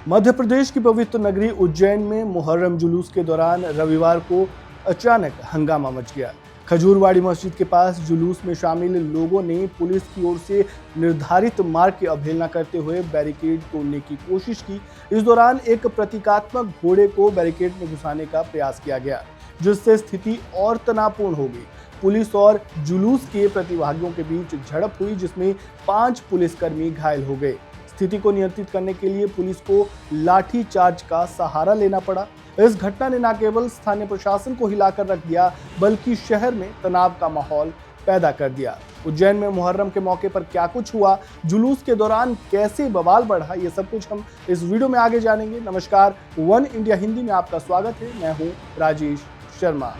मध्य प्रदेश की पवित्र नगरी उज्जैन में मुहर्रम जुलूस के दौरान रविवार को अचानक हंगामा मच गया। खजूरवाड़ी मस्जिद के पास जुलूस में शामिल लोगों ने पुलिस की ओर से निर्धारित मार्ग की अवहेलना करते हुए बैरिकेड तोड़ने की कोशिश की। इस दौरान एक प्रतीकात्मक घोड़े को बैरिकेड में घुसाने का प्रयास किया गया, जिससे स्थिति और तनावपूर्ण हो गई। पुलिस और जुलूस के प्रतिभागियों के बीच झड़प हुई, जिसमें 5 पुलिसकर्मी घायल हो गए। स्थिति को नियंत्रित करने के लिए पुलिस को लाठी चार्ज का सहारा लेना पड़ा। इस घटना ने न केवल स्थानीय प्रशासन को हिलाकर रख दिया, बल्कि शहर में तनाव का माहौल पैदा कर दिया। उज्जैन में मुहर्रम के मौके पर क्या कुछ हुआ, जुलूस के दौरान कैसे बवाल बढ़ा, ये सब कुछ हम इस वीडियो में आगे जानेंगे। नमस्कार, वन इंडिया हिंदी में आपका स्वागत है। मैं हूँ राजेश शर्मा।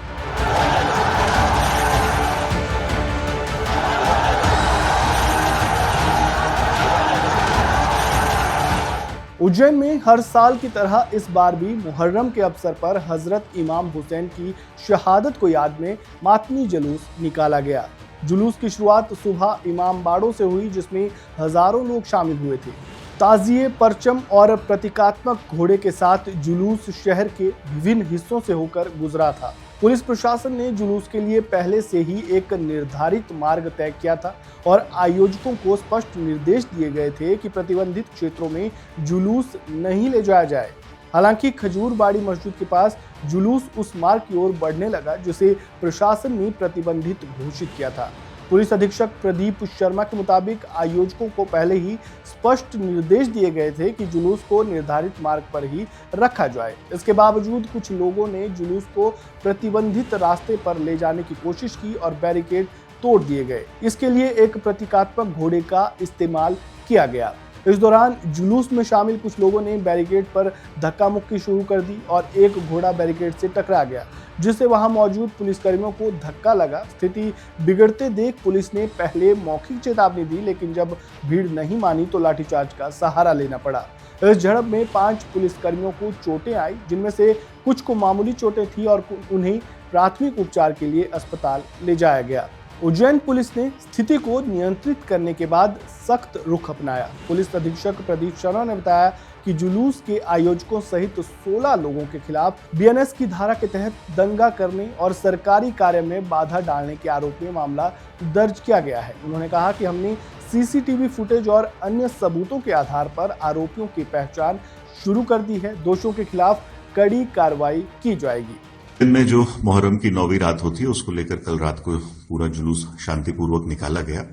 उज्जैन में हर साल की तरह इस बार भी मुहर्रम के अवसर पर हजरत इमाम हुसैन की शहादत को याद में मातमी जुलूस निकाला गया। जुलूस की शुरुआत सुबह इमाम बाड़ों से हुई, जिसमें हजारों लोग शामिल हुए थे। ताजिए, परचम और प्रतीकात्मक घोड़े के साथ जुलूस शहर के विभिन्न हिस्सों से होकर गुजरा था। पुलिस प्रशासन ने जुलूस के लिए पहले से ही एक निर्धारित मार्ग तय किया था और आयोजकों को स्पष्ट निर्देश दिए गए थे कि प्रतिबंधित क्षेत्रों में जुलूस नहीं ले जाया जाए। हालांकि खजूरबाड़ी मस्जिद के पास जुलूस उस मार्ग की ओर बढ़ने लगा जिसे प्रशासन ने प्रतिबंधित घोषित किया था। पुलिस अधीक्षक प्रदीप शर्मा के मुताबिक आयोजकों को पहले ही स्पष्ट निर्देश दिए गए थे कि जुलूस को निर्धारित मार्ग पर ही रखा जाए। इसके बावजूद कुछ लोगों ने जुलूस को प्रतिबंधित रास्ते पर ले जाने की कोशिश की और बैरिकेड तोड़ दिए गए। इसके लिए एक प्रतीकात्मक घोड़े का इस्तेमाल किया गया। इस दौरान जुलूस में शामिल कुछ लोगों ने बैरिकेड पर धक्का मुक्की शुरू कर दी और एक घोड़ा बैरिकेड से टकरा गया, जिससे वहां मौजूद पुलिसकर्मियों को धक्का लगा। स्थिति बिगड़ते देख पुलिस ने पहले मौखिक चेतावनी दी, लेकिन जब भीड़ नहीं मानी तो लाठीचार्ज का सहारा लेना पड़ा। इस झड़प में 5 पुलिसकर्मियों को चोटें आई, जिनमें से कुछ को मामूली चोटें थी और उन्हें प्राथमिक उपचार के लिए अस्पताल ले जाया गया। उज्जैन पुलिस ने स्थिति को नियंत्रित करने के बाद सख्त रुख अपनाया। पुलिस अधीक्षक प्रदीप शर्मा ने बताया कि जुलूस के आयोजकों सहित 16 लोगों के खिलाफ बीएनएस की धारा के तहत दंगा करने और सरकारी कार्य में बाधा डालने के आरोप में मामला दर्ज किया गया है। उन्होंने कहा कि हमने सीसीटीवी फुटेज और अन्य सबूतों के आधार पर आरोपियों की पहचान शुरू कर दी है। दोषियों के खिलाफ कड़ी कार्रवाई की जाएगी। दिन में जो मुहर्रम की 9वीं रात होती है, उसको लेकर कल रात को पूरा जुलूस शांतिपूर्वक निकाला गया।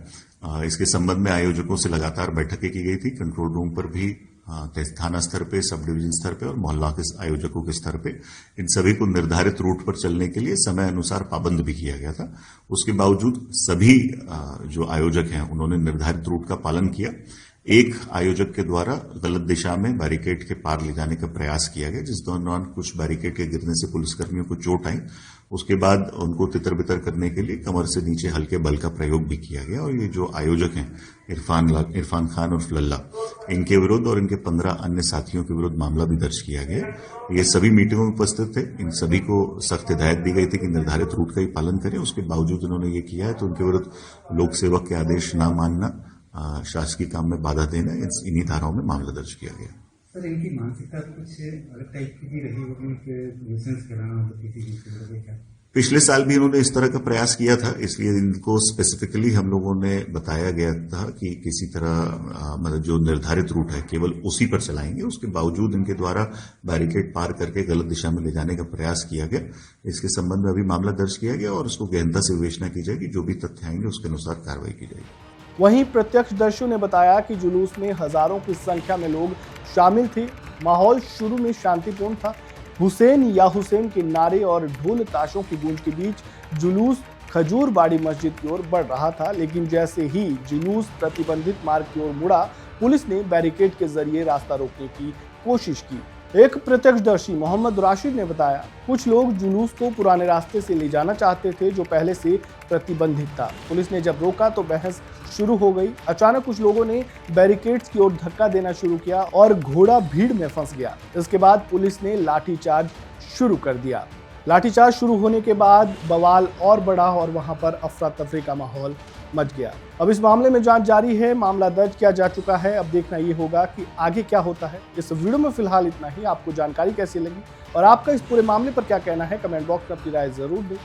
इसके संबंध में आयोजकों से लगातार बैठकें की गई थी। कंट्रोल रूम पर भी थाना स्तर पे, सब डिवीजन स्तर पे और मोहल्ला के आयोजकों के स्तर पे इन सभी को निर्धारित रूट पर चलने के लिए समय अनुसार पाबंद भी किया गया था। उसके बावजूद सभी जो आयोजक हैं उन्होंने निर्धारित रूट का पालन किया। एक आयोजक के द्वारा गलत दिशा में बैरिकेड के पार ले जाने का प्रयास किया गया, जिस दौरान कुछ बैरिकेड के गिरने से पुलिसकर्मियों को चोट आई। उसके बाद उनको तितर बितर करने के लिए कमर से नीचे हल्के बल का प्रयोग भी किया गया और ये जो आयोजक हैं इरफान खान और लल्ला, इनके विरुद्ध और इनके 15 अन्य साथियों के विरुद्ध मामला भी दर्ज किया गया। ये सभी मीटिंगों में उपस्थित थे। इन सभी को सख्त हिदायत दी गई थी कि निर्धारित रूट का ही पालन करें। उसके बावजूद उन्होंने ये किया है, तो उनके विरुद्ध लोक सेवक के आदेश न मानना, शासकीय काम में बाधा देना, इन्हीं धाराओं में मामला दर्ज किया गया। सर, इनकी मानसिकता कुछ अलग टाइप की भी रही होगी कि न्यूसेंस कराना हो किसी चीज को क्या? पिछले साल भी इन्होंने इस तरह का प्रयास किया था, इसलिए इनको स्पेसिफिकली हम लोगों ने बताया गया था कि किसी तरह मतलब जो निर्धारित रूट है केवल उसी पर चलाएंगे। उसके बावजूद इनके द्वारा बैरिकेड पार करके गलत दिशा में ले जाने का प्रयास किया गया। इसके संबंध में अभी मामला दर्ज किया गया और उसको गहनता से विवेचना की जाएगी। जो भी तथ्य आएंगे उसके अनुसार कार्रवाई की जाएगी। वहीं प्रत्यक्षदर्शियों ने बताया कि जुलूस में हजारों की संख्या में लोग शामिल थे। माहौल शुरू में शांतिपूर्ण था। हुसैन या हुसैन के नारे और ढोल ताशों की गूंज के बीच जुलूस खजूरबाड़ी मस्जिद की ओर बढ़ रहा था, लेकिन जैसे ही जुलूस प्रतिबंधित मार्ग की ओर मुड़ा, पुलिस ने बैरिकेड के जरिए रास्ता रोकने की कोशिश की। एक प्रत्यक्षदर्शी मोहम्मद राशिद ने बताया, कुछ लोग जुलूस को पुराने रास्ते से ले जाना चाहते थे जो पहले से प्रतिबंधित था। पुलिस ने जब रोका तो बहस शुरू हो गई। अचानक कुछ लोगों ने बैरिकेड्स की ओर धक्का देना शुरू किया और घोड़ा भीड़ में फंस गया। इसके बाद पुलिस ने लाठीचार्ज शुरू कर दिया। लाठीचार्ज शुरू होने के बाद बवाल और बढ़ा और वहां पर अफरा तफरी का माहौल मच गया। अब इस मामले में जांच जारी है, मामला दर्ज किया जा चुका है। अब देखना ये होगा कि आगे क्या होता है। इस वीडियो में फिलहाल इतना ही। आपको जानकारी कैसी लगी और आपका इस पूरे मामले पर क्या कहना है, कमेंट बॉक्स में अपनी राय जरूर दें।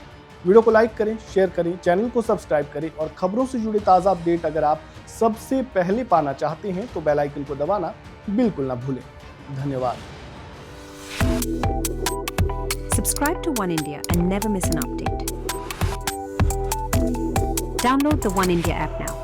वीडियो को लाइक करें, शेयर करें, चैनल को सब्सक्राइब करें और खबरों से जुड़े ताज़ा अपडेट अगर आप सबसे पहले पाना चाहते हैं तो बेल आइकन को दबाना बिल्कुल ना भूलें। धन्यवाद। Subscribe to One India and never miss an update. Download the One India app now.